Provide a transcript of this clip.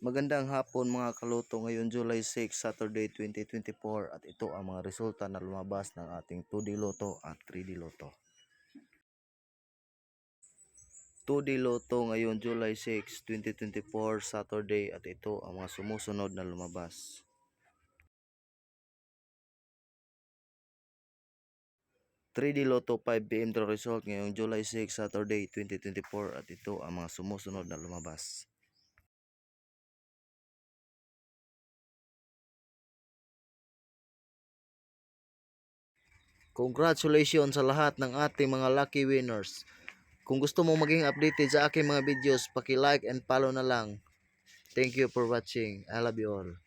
Magandang hapon mga kaluto, ngayon July 6, Saturday 2024 at ito ang mga resulta na lumabas ng ating 2D Lotto at 3D Lotto. 2D Lotto ngayon July 6, 2024 Saturday at ito ang mga sumusunod na lumabas. 3D Lotto 5 PM draw result ngayong July 6, Saturday 2024 at ito ang mga sumusunod na lumabas. 'Congratulations sa lahat ng ating mga lucky winners. Kung gusto mo maging updated sa aking mga videos, paki-like and follow na lang. Thank you for watching. I love you all.